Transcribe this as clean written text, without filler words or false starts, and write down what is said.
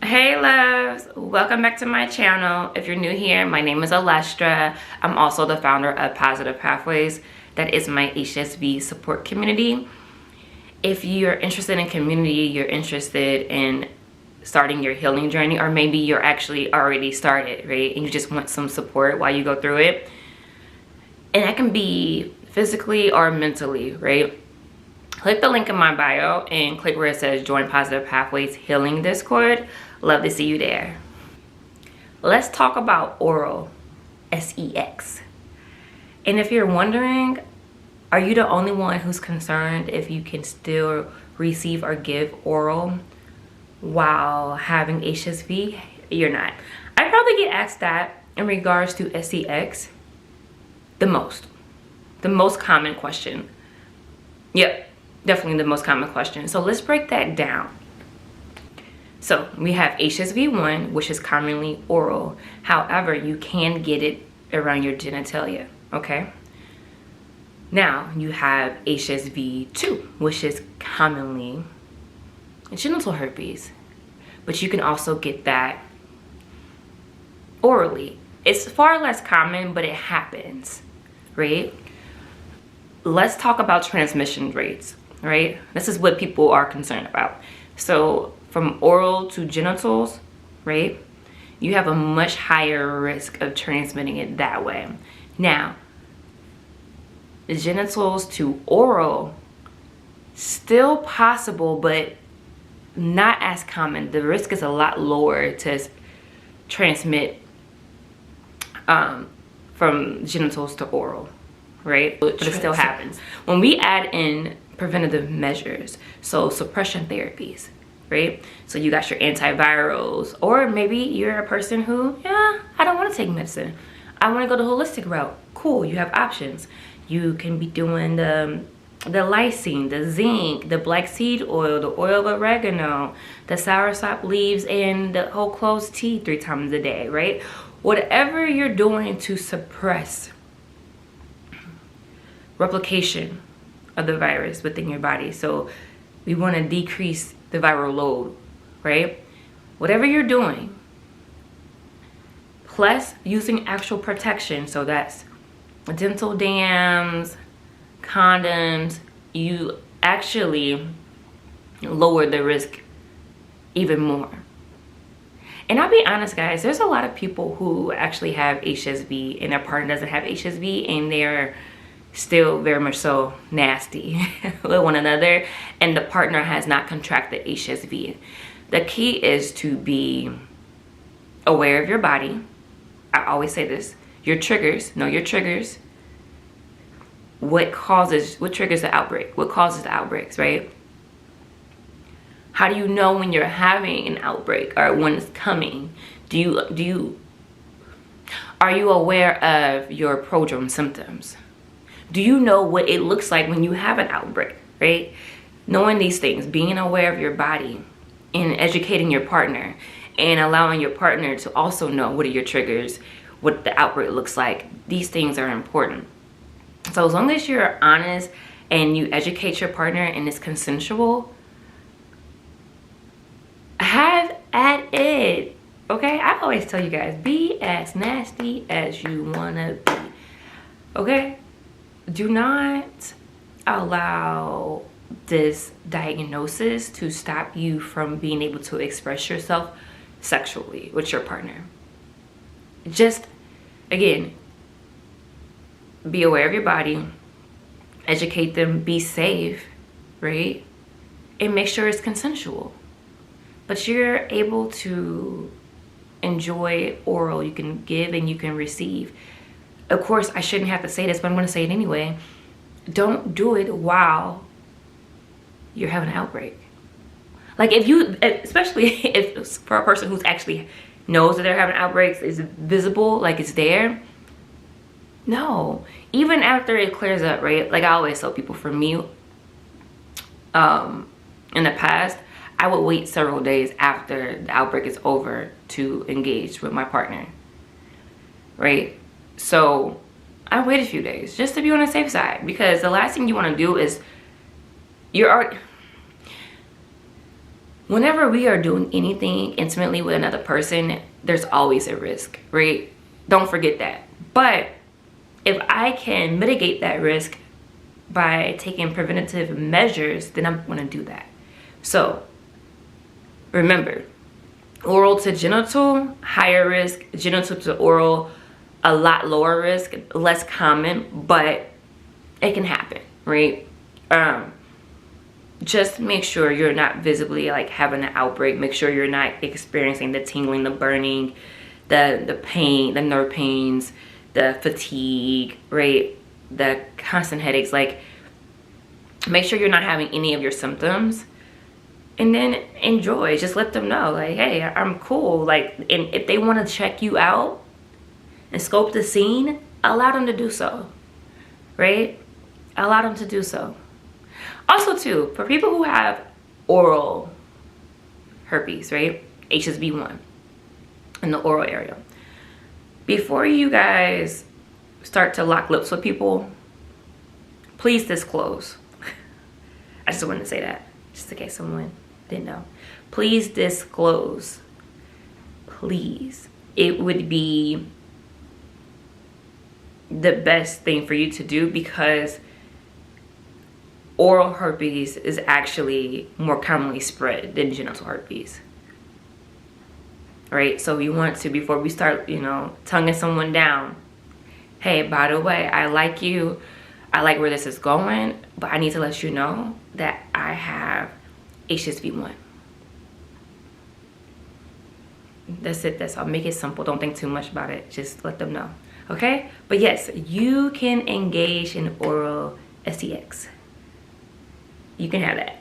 Hey loves, welcome back to my channel. If you're new here, my name is Alestra. I'm also the founder of Positive Pathways. That is my HSV support community. If you're interested in community, you're interested in starting your healing journey, or maybe you're actually already started, right? And you just want some support while you go through it. And that can be physically or mentally, right? Click the link in my bio and click where it says join Positive Pathways Healing Discord. Love to see you there. Let's talk about oral, sex. And if you're wondering, are you the only one who's concerned if you can still receive or give oral while having HSV? You're not. I probably get asked that in regards to sex the most common question. Yep, definitely the most common question. So let's break that down. So we have HSV1, which is commonly oral. However, you can get it around your genitalia, okay? Now you have HSV2, which is commonly genital herpes, but you can also get that orally. It's far less common, but it happens, right? Let's talk about transmission rates, right? This is what people are concerned about. So from oral to genitals, right? You have a much higher risk of transmitting it that way. Now, the genitals to oral, still possible, but not as common. The risk is a lot lower to transmit from genitals to oral, right? But it still happens. When we add in preventative measures, so suppression therapies, right? So you got your antivirals, or maybe you're a person who, I don't want to take medicine. I want to go the holistic route. Cool, you have options. You can be doing the lysine, the zinc, the black seed oil, the oil of oregano, the soursop leaves, and the whole cloves tea 3 times a day, right? Whatever you're doing to suppress replication of the virus within your body. So we want to decrease the viral load, right? Whatever you're doing, plus using actual protection, so that's dental dams, condoms, you actually lower the risk even more. And I'll be honest, guys, there's a lot of people who actually have HSV and their partner doesn't have HSV, and they're still very much so nasty with one another, and the partner has not contracted HSV. The key is to be aware of your body. I always say this, your triggers, know your triggers. What triggers the outbreak? What causes the outbreaks, right? How do you know when you're having an outbreak or when it's coming? Are you aware of your prodrome symptoms? Do you know what it looks like when you have an outbreak, right? Knowing these things, being aware of your body, and educating your partner, and allowing your partner to also know what are your triggers, what the outbreak looks like. These things are important. So as long as you're honest and you educate your partner and it's consensual, have at it, okay? I always tell you guys, be as nasty as you wanna be, okay? Do not allow this diagnosis to stop you from being able to express yourself sexually with your partner. Just, again, be aware of your body, educate them, be safe, right? And make sure it's consensual. But you're able to enjoy oral. You can give and you can receive. Of course, I shouldn't have to say this, but I'm going to say it anyway. Don't do it while you're having an outbreak. Like especially if for a person who's actually knows that they're having outbreaks, is visible, like it's there. No, even after it clears up, right? Like I always tell people, for me, in the past, I would wait several days after the outbreak is over to engage with my partner, right? So I wait a few days just to be on the safe side, because the last thing you want to do is whenever we are doing anything intimately with another person, there's always a risk, right? Don't forget that. But if I can mitigate that risk by taking preventative measures, then I'm going to do that. So remember, oral to genital, higher risk. Genital to oral, a lot lower risk, less common, but it can happen, right? Just make sure you're not visibly like having an outbreak. Make sure you're not experiencing the tingling, the burning, the pain, the nerve pains, the fatigue, right? The constant headaches. Like, make sure you're not having any of your symptoms, and then enjoy. Just let them know, like, hey, I'm cool. Like, and if they want to check you out and scope the scene, allow them to do so, right? Allow them to do so. Also too, for people who have oral herpes, right? HSV1 in the oral area. Before you guys start to lock lips with people, please disclose. I just wanted to say that, just in case someone didn't know. Please disclose. Please. It would be the best thing for you to do, because oral herpes is actually more commonly spread than genital herpes. Right? So we want to, before we start, tonguing someone down, hey, by the way, I like you, I like where this is going, but I need to let you know that I have HSV1. That's it. That's all. Make it simple. Don't think too much about it. Just let them know. Okay? But yes, you can engage in oral STX. You can have that.